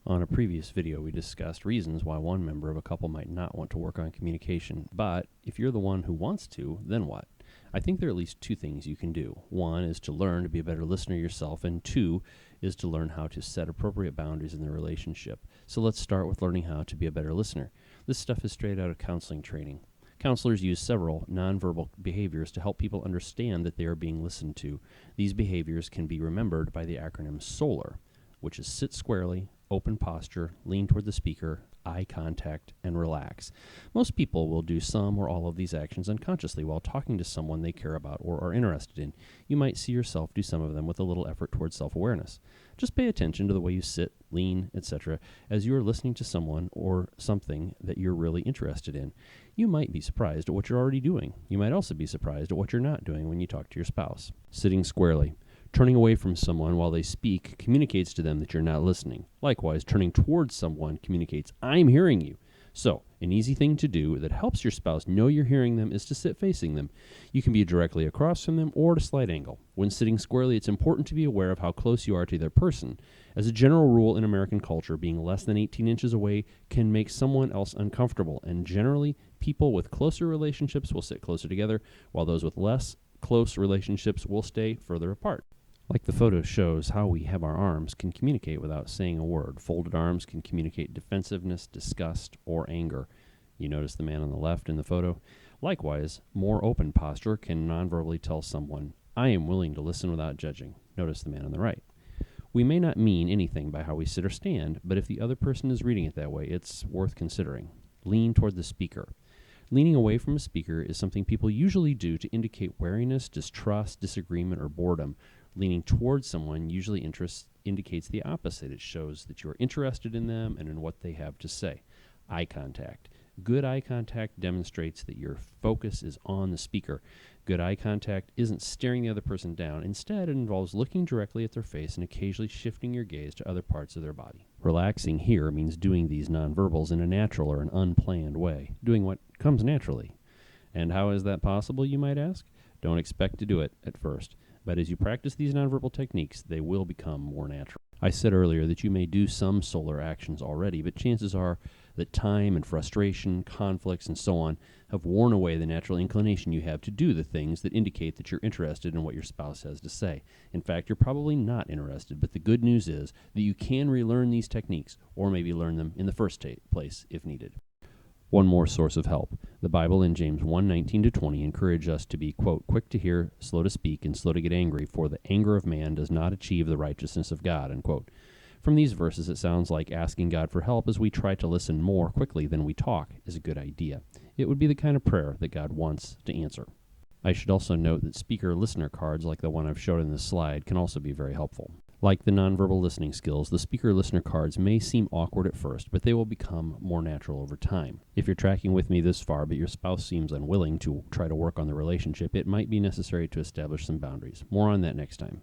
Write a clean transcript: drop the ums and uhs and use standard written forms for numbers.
On a previous video, we discussed reasons why one member of a couple might not want to work on communication, but if you're the one who wants to, then what? I think there are at least two things you can do. One is to learn to be a better listener yourself, and two is to learn how to set appropriate boundaries in the relationship. So let's start with learning how to be a better listener. This stuff is straight out of counseling training. Counselors use several nonverbal behaviors to help people understand that they are being listened to. These behaviors can be remembered by the acronym SOLAR, which is sit squarely, open posture, lean toward the speaker, eye contact, and relax. Most people will do some or all of these actions unconsciously while talking to someone they care about or are interested in. You might see yourself do some of them with a little effort towards self-awareness. Just pay attention to the way you sit, lean, etc. as you are listening to someone or something that you're really interested in. You might be surprised at what you're already doing. You might also be surprised at what you're not doing when you talk to your spouse. Sitting squarely. Turning away from someone while they speak communicates to them that you're not listening. Likewise, turning towards someone communicates, I'm hearing you. So, an easy thing to do that helps your spouse know you're hearing them is to sit facing them. You can be directly across from them or at a slight angle. When sitting squarely, it's important to be aware of how close you are to their person. As a general rule in American culture, being less than 18 inches away can make someone else uncomfortable, and generally, people with closer relationships will sit closer together, while those with less close relationships will stay further apart. Like the photo shows, how we have our arms can communicate without saying a word. Folded arms can communicate defensiveness, disgust, or anger. You notice the man on the left in the photo? Likewise, more open posture can nonverbally tell someone, I am willing to listen without judging. Notice the man on the right. We may not mean anything by how we sit or stand, but if the other person is reading it that way, it's worth considering. Lean toward the speaker. Leaning away from a speaker is something people usually do to indicate wariness, distrust, disagreement, or boredom. Leaning towards someone usually indicates the opposite. It shows that you are interested in them and in what they have to say. Eye contact. Good eye contact demonstrates that your focus is on the speaker. Good eye contact isn't staring the other person down. Instead, it involves looking directly at their face and occasionally shifting your gaze to other parts of their body. Relaxing here means doing these nonverbals in a natural or an unplanned way, doing what comes naturally. And how is that possible, you might ask? Don't expect to do it at first. But as you practice these nonverbal techniques, they will become more natural. I said earlier that you may do some solar actions already, but chances are that time and frustration, conflicts, and so on have worn away the natural inclination you have to do the things that indicate that you're interested in what your spouse has to say. In fact, you're probably not interested, but the good news is that you can relearn these techniques, or maybe learn them in the first place if needed. One more source of help. The Bible in James 1:19-20 encourage us to be, quote, quick to hear, slow to speak, and slow to get angry, for the anger of man does not achieve the righteousness of God, unquote. From these verses, it sounds like asking God for help as we try to listen more quickly than we talk is a good idea. It would be the kind of prayer that God wants to answer. I should also note that speaker listener cards like the one I've showed in this slide can also be very helpful. Like the nonverbal listening skills, the speaker listener cards may seem awkward at first, but they will become more natural over time. If you're tracking with me this far, but your spouse seems unwilling to try to work on the relationship, it might be necessary to establish some boundaries. More on that next time.